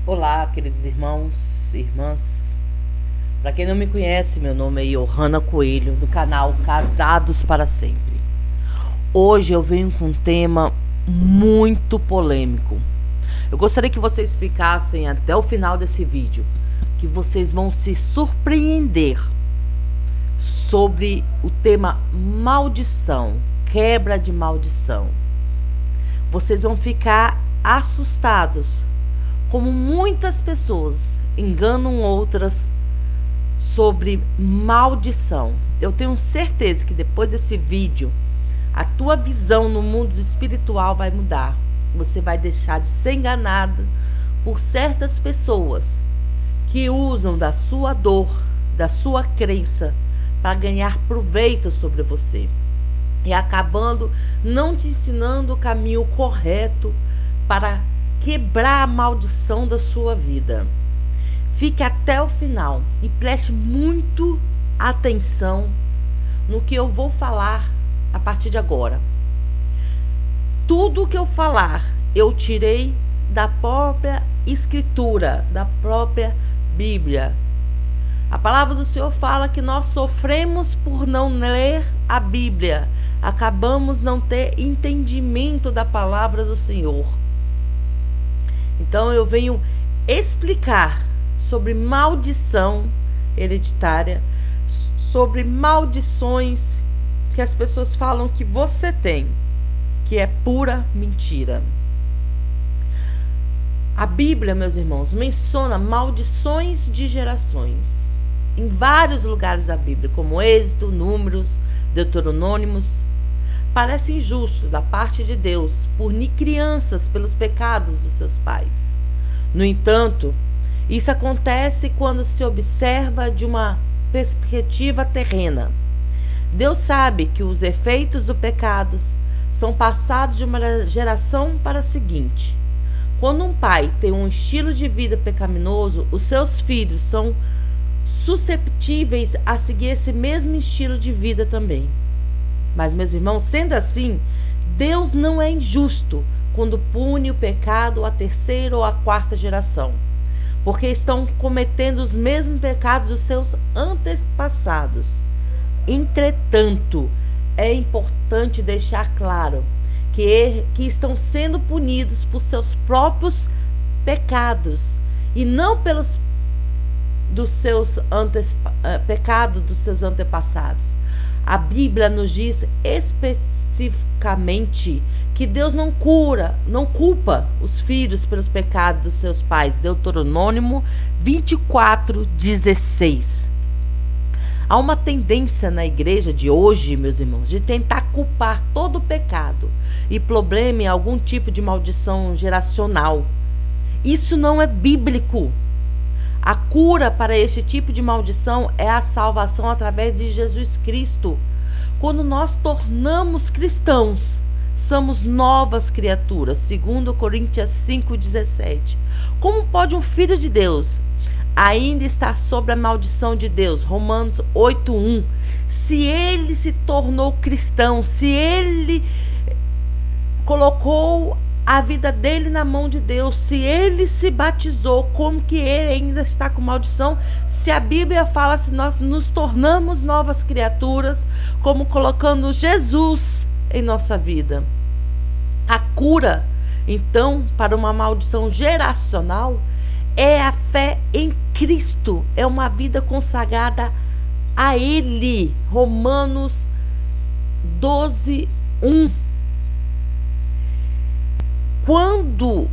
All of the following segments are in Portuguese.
Olá, queridos irmãos e irmãs. Para quem não me conhece, meu nome é Johanna Coelho, do canal Casados para Sempre. Hoje eu venho com um tema muito polêmico. Eu gostaria que vocês ficassem até o final desse vídeo, que vocês vão se surpreender sobre o tema maldição, quebra de maldição. Vocês vão ficar assustados, como muitas pessoas enganam outras sobre maldição. Eu tenho certeza que depois desse vídeo, a tua visão no mundo espiritual vai mudar. Você vai deixar de ser enganado por certas pessoas que usam da sua dor, da sua crença, para ganhar proveito sobre você. E acabando não te ensinando o caminho correto para quebrar a maldição da sua vida. Fique até o final e preste muito atenção no que eu vou falar a partir de agora. Tudo que eu falar, eu tirei da própria Escritura, da própria Bíblia. A palavra do Senhor fala que nós sofremos por não ler a Bíblia. Acabamos não ter entendimento da palavra do Senhor. Então eu venho explicar sobre maldição hereditária, sobre maldições que as pessoas falam que você tem, que é pura mentira. A Bíblia, meus irmãos, menciona maldições de gerações em vários lugares da Bíblia, como Êxodo, Números, Deuteronômios. Parece injusto da parte de Deus punir crianças pelos pecados dos seus pais. No entanto, isso acontece quando se observa de uma perspectiva terrena. Deus sabe que os efeitos do pecado são passados de uma geração para a seguinte. Quando um pai tem um estilo de vida pecaminoso, os seus filhos são susceptíveis a seguir esse mesmo estilo de vida também. Mas, meus irmãos, sendo assim, Deus não é injusto quando pune o pecado à terceira ou à quarta geração, porque estão cometendo os mesmos pecados dos seus antepassados. Entretanto, é importante deixar claro que estão sendo punidos por seus próprios pecados e não pelos pecados dos seus antepassados. A Bíblia nos diz especificamente que Deus não culpa os filhos pelos pecados dos seus pais. Deuteronômio 24:16. Há uma tendência na igreja de hoje, meus irmãos, de tentar culpar todo o pecado e problema em algum tipo de maldição geracional. Isso não é bíblico. A cura para este tipo de maldição é a salvação através de Jesus Cristo. Quando nós tornamos cristãos, somos novas criaturas, segundo Coríntios 5:17. Como pode um filho de Deus ainda estar sob a maldição de Deus? Romanos 8:1. Se ele se tornou cristão, se ele colocou a vida dele na mão de Deus, se ele se batizou, como que ele ainda está com maldição? Se a Bíblia fala, se nós nos tornamos novas criaturas, como colocando Jesus em nossa vida. A cura, então, para uma maldição geracional é a fé em Cristo, é uma vida consagrada a Ele. Romanos 12:1. Quando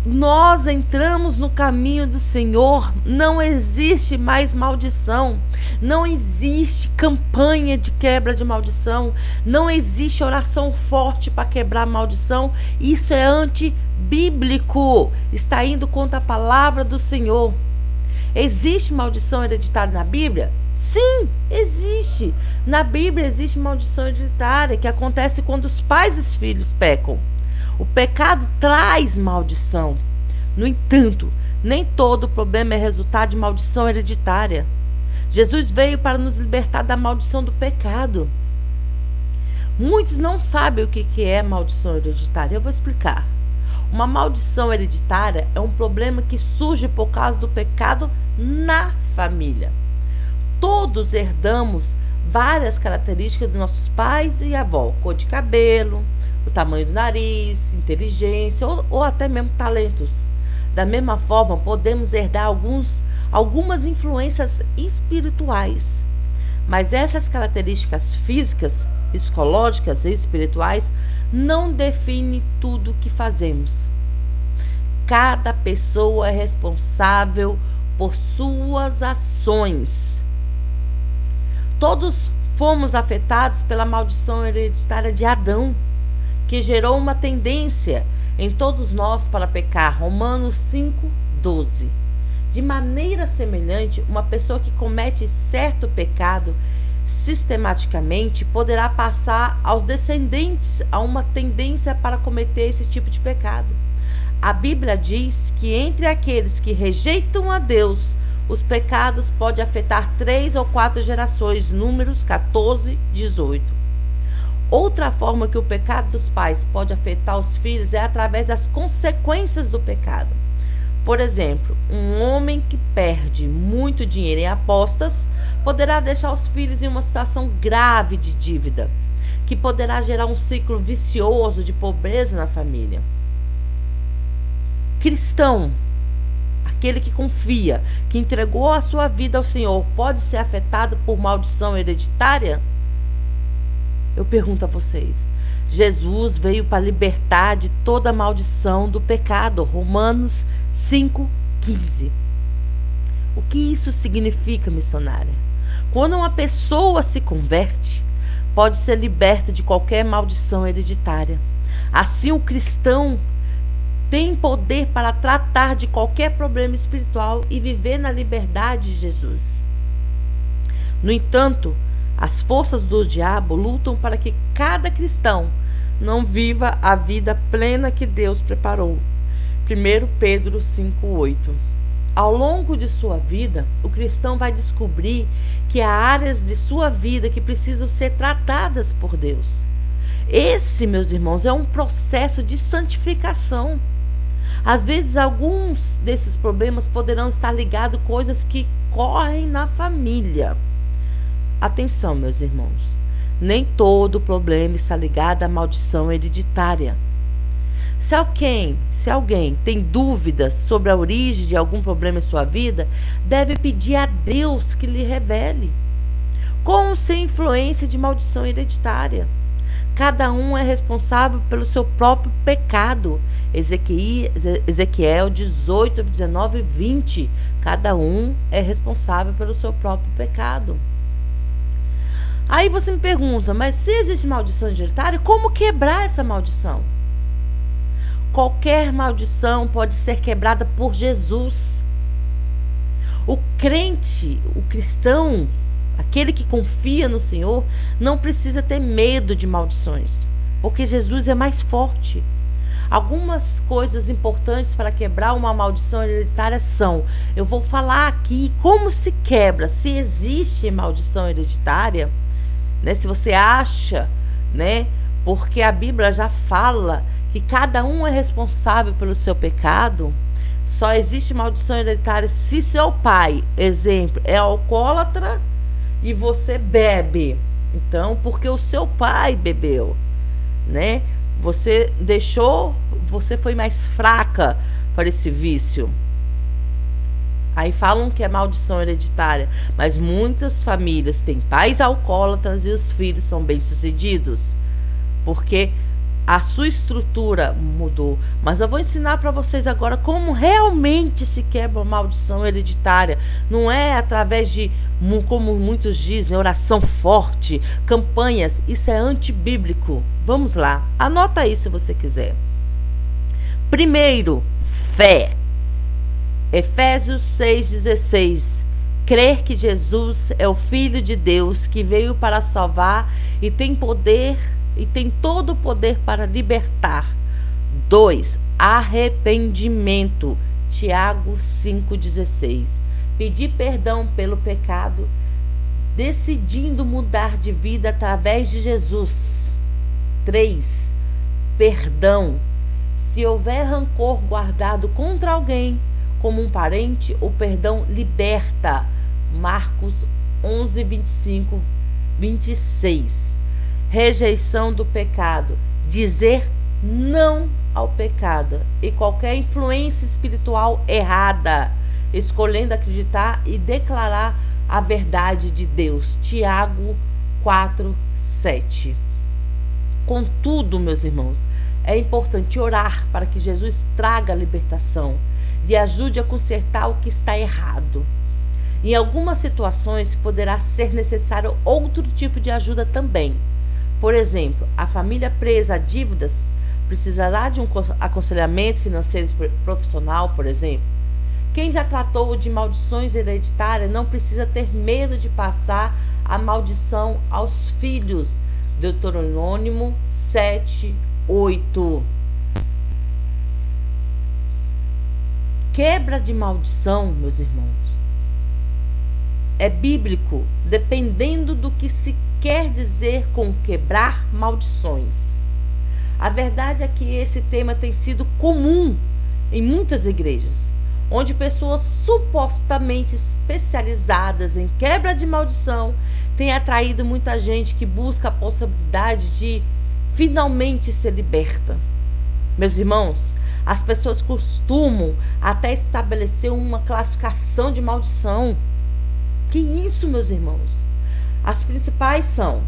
nós entramos no caminho do Senhor, não existe mais maldição, não existe campanha de quebra de maldição, não existe oração forte para quebrar a maldição. Isso é antibíblico, está indo contra a palavra do Senhor. Existe maldição hereditária na Bíblia? Sim, existe. Na Bíblia existe maldição hereditária que acontece quando os pais e os filhos pecam. O pecado traz maldição. No entanto, nem todo problema é resultado de maldição hereditária. Jesus veio para nos libertar da maldição do pecado. Muitos não sabem o que é maldição hereditária. Eu vou explicar. Uma maldição hereditária é um problema que surge por causa do pecado na família. Todos herdamos várias características dos nossos pais e avós, cor de cabelo, o tamanho do nariz, inteligência ou até mesmo talentos. Da mesma forma, podemos herdar algumas influências espirituais, mas essas características físicas, psicológicas e espirituais não definem tudo o que fazemos. Cada pessoa é responsável por suas ações. Todos fomos afetados pela maldição hereditária de Adão, que gerou uma tendência em todos nós para pecar. Romanos 5:12. De maneira semelhante, uma pessoa que comete certo pecado sistematicamente poderá passar aos descendentes a uma tendência para cometer esse tipo de pecado. A Bíblia diz que entre aqueles que rejeitam a Deus, os pecados podem afetar 3 ou 4 gerações, Números 14:18. Outra forma que o pecado dos pais pode afetar os filhos é através das consequências do pecado. Por exemplo, um homem que perde muito dinheiro em apostas poderá deixar os filhos em uma situação grave de dívida, que poderá gerar um ciclo vicioso de pobreza na família. Cristão, aquele que confia, que entregou a sua vida ao Senhor, pode ser afetado por maldição hereditária? Eu pergunto a vocês. Jesus veio para libertar de toda a maldição do pecado. Romanos 5:15. O que isso significa, missionária? Quando uma pessoa se converte, pode ser liberta de qualquer maldição hereditária. Assim, o cristão tem poder para tratar de qualquer problema espiritual e viver na liberdade de Jesus. No entanto, as forças do diabo lutam para que cada cristão não viva a vida plena que Deus preparou. 1 Pedro 5:8. Ao longo de sua vida, o cristão vai descobrir que há áreas de sua vida que precisam ser tratadas por Deus. Esse, meus irmãos, é um processo de santificação. Às vezes, alguns desses problemas poderão estar ligados a coisas que correm na família. Atenção, meus irmãos, nem todo problema está ligado à maldição hereditária. Se alguém tem dúvidas sobre a origem de algum problema em sua vida, deve pedir a Deus que lhe revele, com ou sem influência de maldição hereditária. Cada um é responsável pelo seu próprio pecado. Ezequiel 18, 19 e 20. Cada um é responsável pelo seu próprio pecado. Aí você me pergunta, mas se existe maldição hereditária, como quebrar essa maldição? Qualquer maldição pode ser quebrada por Jesus. O crente, o cristão, aquele que confia no Senhor, não precisa ter medo de maldições, porque Jesus é mais forte. Algumas coisas importantes para quebrar uma maldição hereditária são: eu vou falar aqui como se quebra, se existe maldição hereditária, né? Se você acha, né? Porque a Bíblia já fala que cada um é responsável pelo seu pecado. Só existe maldição hereditária se seu pai, exemplo, é alcoólatra e você bebe. Então, porque o seu pai bebeu, né? Você foi mais fraca para esse vício. Aí falam que é maldição hereditária, mas muitas famílias têm pais alcoólatras e os filhos são bem-sucedidos, porque a sua estrutura mudou. Mas eu vou ensinar para vocês agora como realmente se quebra uma maldição hereditária. Não é através de, como muitos dizem, oração forte, campanhas. Isso é antibíblico. Vamos lá, anota aí se você quiser. Primeiro, fé. Efésios 6,16. Crer que Jesus é o Filho de Deus, que veio para salvar e tem poder e tem todo o poder para libertar. 2. Arrependimento. Tiago 5,16. Pedir perdão pelo pecado, decidindo mudar de vida através de Jesus. 3. Perdão. Se houver rancor guardado contra alguém, como um parente, o perdão liberta. Marcos 11, 25, 26. Rejeição do pecado. Dizer não ao pecado e qualquer influência espiritual errada, escolhendo acreditar e declarar a verdade de Deus. Tiago 4, 7. Contudo, meus irmãos, é importante orar para que Jesus traga a libertação e ajude a consertar o que está errado. Em algumas situações, poderá ser necessário outro tipo de ajuda também. Por exemplo, a família presa a dívidas precisará de um aconselhamento financeiro profissional, por exemplo. Quem já tratou de maldições hereditárias não precisa ter medo de passar a maldição aos filhos. Deuteronômio 7, 8. Quebra de maldição, meus irmãos, é bíblico, dependendo do que se quer dizer com quebrar maldições. A verdade é que esse tema tem sido comum em muitas igrejas, onde pessoas supostamente especializadas em quebra de maldição têm atraído muita gente que busca a possibilidade de finalmente ser liberta. Meus irmãos, as pessoas costumam até estabelecer uma classificação de maldição. Que isso, meus irmãos? As principais são,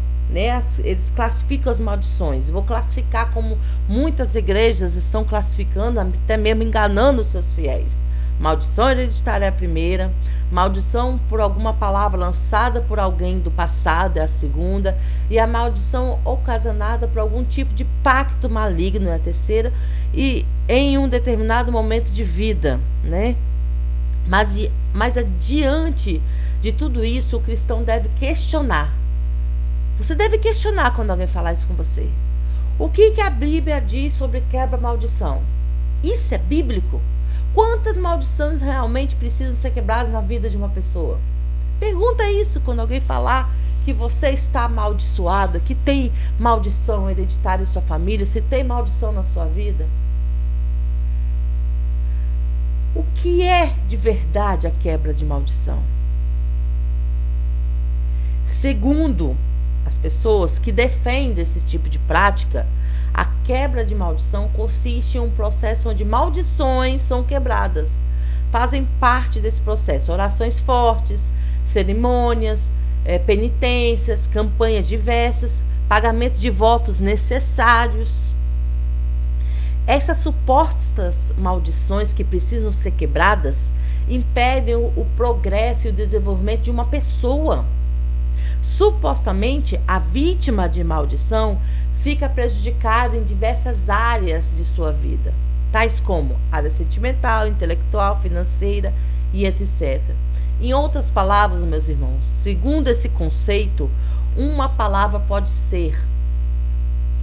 eles classificam as maldições. Vou classificar como muitas igrejas estão classificando, até mesmo enganando os seus fiéis. Maldição hereditária é a primeira, maldição por alguma palavra lançada por alguém do passado é a segunda, e a maldição ocasionada por algum tipo de pacto maligno é a terceira, e em um determinado momento de vida, Mas adiante de tudo isso, o cristão deve questionar. Você deve questionar quando alguém falar isso com você. O que a Bíblia diz sobre quebra-maldição? Isso é bíblico? Quantas maldições realmente precisam ser quebradas na vida de uma pessoa? Pergunta isso quando alguém falar que você está amaldiçoado, que tem maldição hereditária em sua família, se tem maldição na sua vida. O que é de verdade a quebra de maldição? Segundo as pessoas que defendem esse tipo de prática, a quebra de maldição consiste em um processo onde maldições são quebradas. Fazem parte desse processo orações fortes, cerimônias, penitências, campanhas diversas, pagamento de votos necessários. Essas supostas maldições que precisam ser quebradas impedem o progresso e o desenvolvimento de uma pessoa. Supostamente, a vítima de maldição fica prejudicada em diversas áreas de sua vida, tais como área sentimental, intelectual, financeira e etc. Em outras palavras, meus irmãos, segundo esse conceito, uma palavra pode ser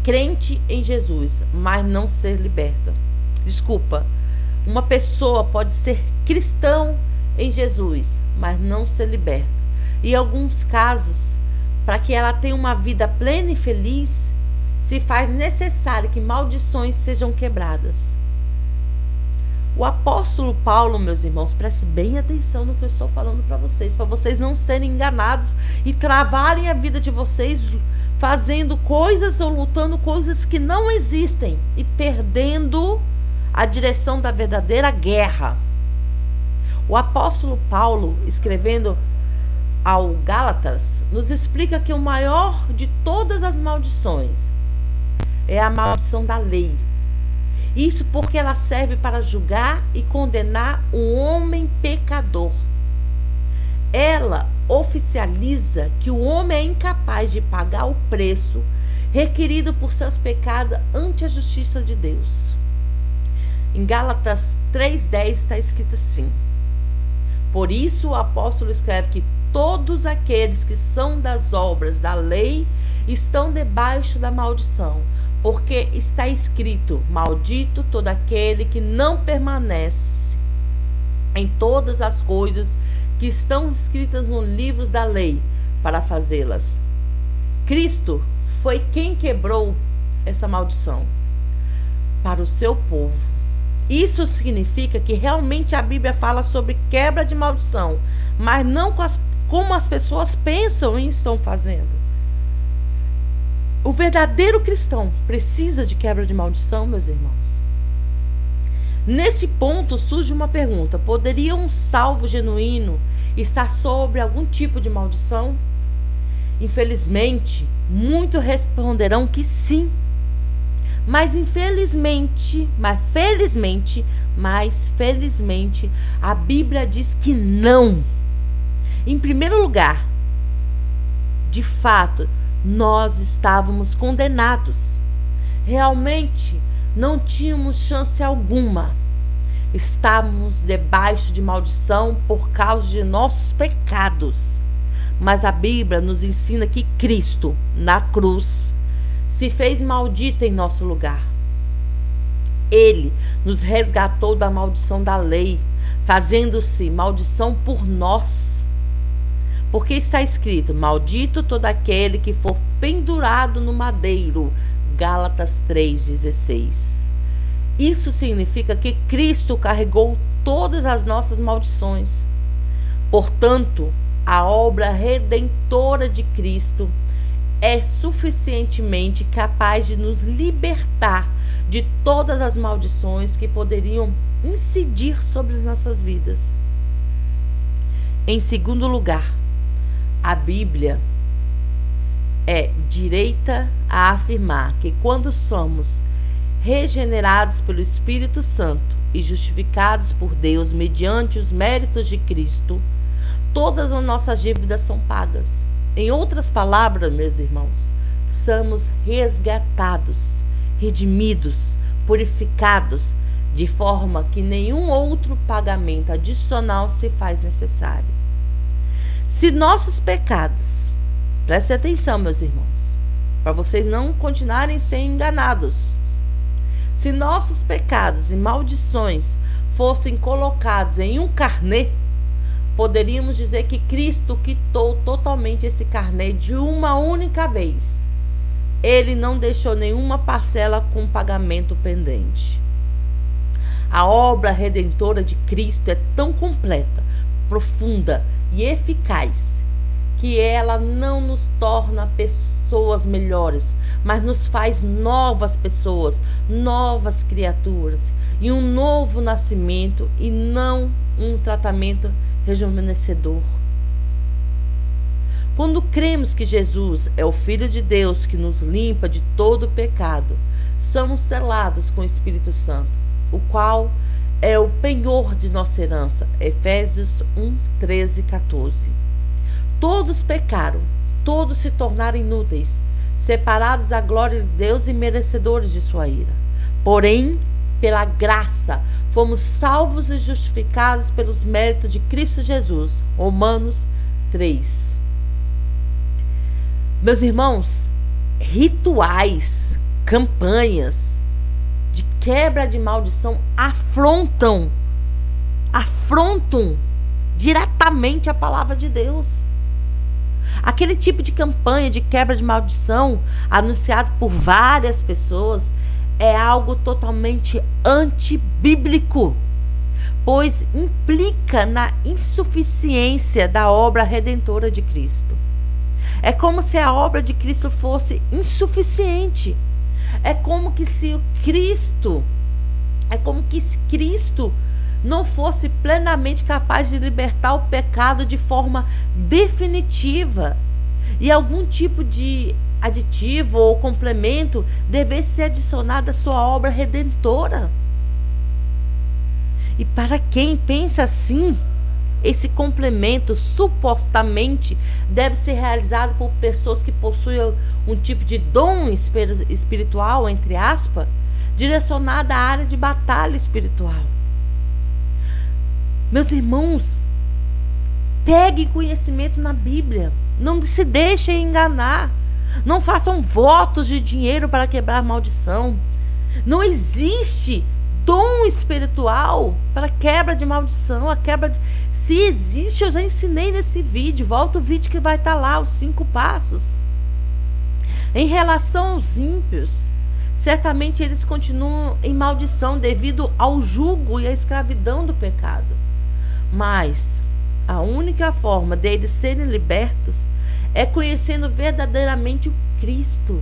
crente em Jesus, mas não ser liberta. Uma pessoa pode ser cristão em Jesus, mas não ser liberta. Em alguns casos, para que ela tenha uma vida plena e feliz, se faz necessário que maldições sejam quebradas. O apóstolo Paulo, meus irmãos, preste bem atenção no que eu estou falando para vocês não serem enganados e travarem a vida de vocês fazendo coisas ou lutando coisas que não existem e perdendo a direção da verdadeira guerra. O apóstolo Paulo, escrevendo ao Gálatas, nos explica que o maior de todas as maldições é a maldição da lei. Isso porque ela serve para julgar e condenar o homem pecador. Ela oficializa que o homem é incapaz de pagar o preço requerido por seus pecados ante a justiça de Deus. Em Gálatas 3,10 está escrito assim: por isso o apóstolo escreve que todos aqueles que são das obras da lei estão debaixo da maldição, porque está escrito: maldito todo aquele que não permanece em todas as coisas que estão escritas nos livros da lei para foi quem quebrou essa maldição. para o seu povo. Isso significa que realmente a Bíblia fala sobre quebra de maldição, mas não como as pessoas pensam e estão fazendo. O verdadeiro cristão precisa de quebra de maldição, meus irmãos. Nesse ponto surge uma pergunta: poderia um salvo genuíno estar sobre algum tipo de maldição? Infelizmente, muitos responderão que sim. Mas felizmente, a Bíblia diz que não. Em primeiro lugar, de fato, nós estávamos condenados. Realmente, não tínhamos chance alguma. Estávamos debaixo de maldição por causa de nossos pecados. Mas a Bíblia nos ensina que Cristo, na cruz, se fez maldito em nosso lugar. Ele nos resgatou da maldição da lei, fazendo-se maldição por nós. Porque está escrito: maldito todo aquele que for pendurado no madeiro. Gálatas 3,16. Isso significa que Cristo carregou todas as nossas maldições. Portanto, a obra redentora de Cristo é suficientemente capaz de nos libertar de todas as maldições que poderiam incidir sobre as nossas vidas. Em segundo lugar, a Bíblia é direita a afirmar que quando somos regenerados pelo Espírito Santo e justificados por Deus mediante os méritos de Cristo, todas as nossas dívidas são pagas. Em outras palavras, meus irmãos, somos resgatados, redimidos, purificados, de forma que nenhum outro pagamento adicional se faz necessário. Se nossos pecados, prestem atenção, meus irmãos, para vocês não continuarem sendo enganados. Se nossos pecados e maldições fossem colocados em um carnê, poderíamos dizer que Cristo quitou totalmente esse carnê de uma única vez. Ele não deixou nenhuma parcela com pagamento pendente. A obra redentora de Cristo é tão completa, profunda e eficaz que ela não nos torna pessoas melhores, mas nos faz novas pessoas, novas criaturas, e um novo nascimento e não um tratamento rejuvenescedor. Quando cremos que Jesus é o Filho de Deus que nos limpa de todo o pecado, somos selados com o Espírito Santo, o qual é o penhor de nossa herança. Efésios 1, 13 e 14. Todos pecaram, todos se tornaram inúteis, separados da glória de Deus e merecedores de sua ira. Porém, pela graça, fomos salvos e justificados pelos méritos de Cristo Jesus. Romanos 3. Meus irmãos, rituais, campanhas de quebra de maldição afrontam diretamente a palavra de Deus. Aquele tipo de campanha de quebra de maldição anunciado por várias pessoas é algo totalmente antibíblico, pois implica na insuficiência da obra redentora de Cristo. É como se a obra de Cristo fosse insuficiente. É como se Cristo não fosse plenamente capaz de libertar o pecado de forma definitiva, e algum tipo de aditivo ou complemento devesse ser adicionado à sua obra redentora. E para quem pensa assim, esse complemento supostamente deve ser realizado por pessoas que possuem um tipo de dom espiritual, entre aspas, direcionado à área de batalha espiritual. Meus irmãos, peguem conhecimento na Bíblia. Não se deixem enganar. Não façam votos de dinheiro para quebrar a maldição. Não existe dom espiritual para quebra de maldição. Se existe, eu já ensinei nesse vídeo. Volta o vídeo que vai estar lá, os 5 passos. Em relação aos ímpios, certamente eles continuam em maldição devido ao jugo e à escravidão do pecado. Mas a única forma deles serem libertos é conhecendo verdadeiramente o Cristo.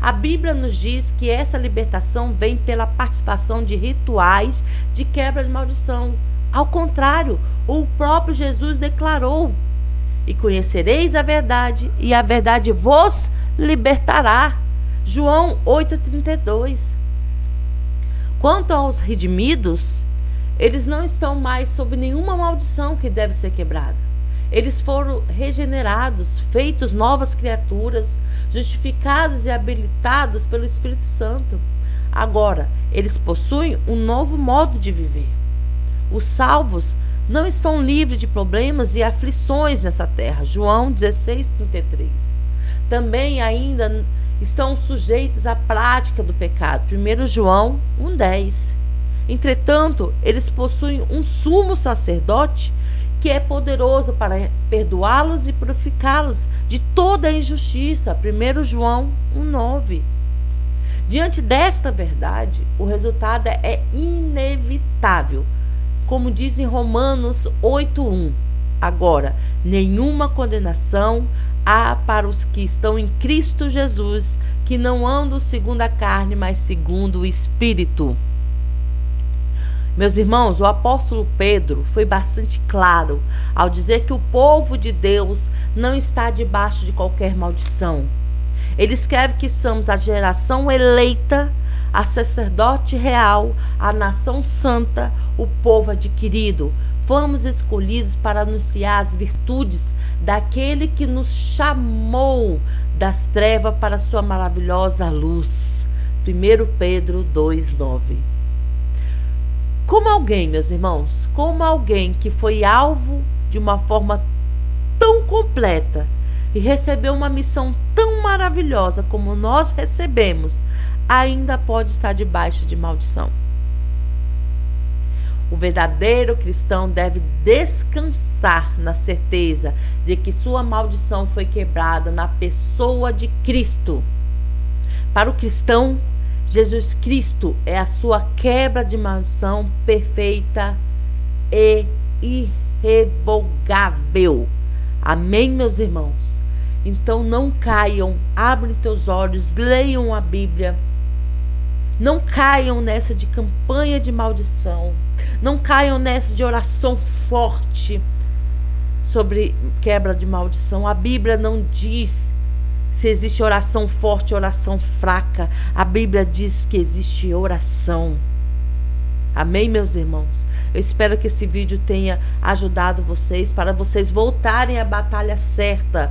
A Bíblia nos diz que essa libertação vem pela participação de rituais de quebra de maldição. Ao contrário, o próprio Jesus declarou: e conhecereis a verdade, e a verdade vos libertará. João 8,32. Quanto aos redimidos, eles não estão mais sob nenhuma maldição que deve ser quebrada. Eles foram regenerados, feitos novas criaturas, justificados e habilitados pelo Espírito Santo. Agora, eles possuem um novo modo de viver. Os salvos não estão livres de problemas e aflições nessa terra. João 16,33. Também ainda estão sujeitos à prática do pecado. 1 João 1,10. Entretanto, eles possuem um sumo sacerdote que é poderoso para perdoá-los e purificá-los de toda a injustiça. 1 João 1,9. Diante desta verdade, o resultado é inevitável. Como diz em Romanos 8,1. Agora, nenhuma condenação há para os que estão em Cristo Jesus, que não andam segundo a carne, mas segundo o Espírito. Meus irmãos, o apóstolo Pedro foi bastante claro ao dizer que o povo de Deus não está debaixo de qualquer maldição. Ele escreve que somos a geração eleita, a sacerdote real, a nação santa, o povo adquirido. Fomos escolhidos para anunciar as virtudes daquele que nos chamou das trevas para a sua maravilhosa luz. 1 Pedro 2,9. Como alguém, meus irmãos, como alguém que foi alvo de uma forma tão completa e recebeu uma missão tão maravilhosa como nós recebemos, ainda pode estar debaixo de maldição? O verdadeiro cristão deve descansar na certeza de que sua maldição foi quebrada na pessoa de Cristo. Para o cristão, Jesus Cristo é a sua quebra de maldição perfeita e irrevogável. Amém, meus irmãos? Então não caiam, abrem teus olhos, leiam a Bíblia. Não caiam nessa de campanha de maldição. Não caiam nessa de oração forte sobre quebra de maldição. A Bíblia não diz se existe oração forte, oração fraca. A Bíblia diz que existe oração. Amém, meus irmãos? Eu espero que esse vídeo tenha ajudado vocês, para vocês voltarem à batalha certa.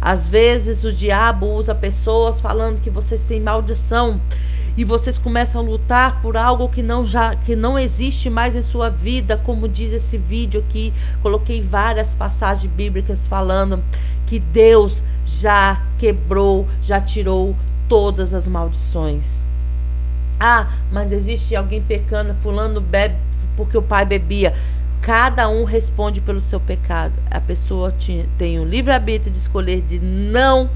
Às vezes o diabo usa pessoas falando que vocês têm maldição e vocês começam a lutar por algo que não existe mais em sua vida, como diz esse vídeo aqui. Coloquei várias passagens bíblicas falando que Deus já quebrou, já tirou todas as maldições. Ah, mas existe alguém pecando, fulano bebe porque o pai bebia. Cada um responde pelo seu pecado. A pessoa tem o livre-arbítrio de escolher de não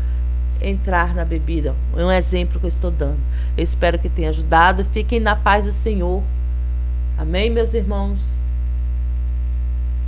entrar na bebida. É um exemplo que eu estou dando. Eu espero que tenha ajudado. Fiquem na paz do Senhor. Amém, meus irmãos?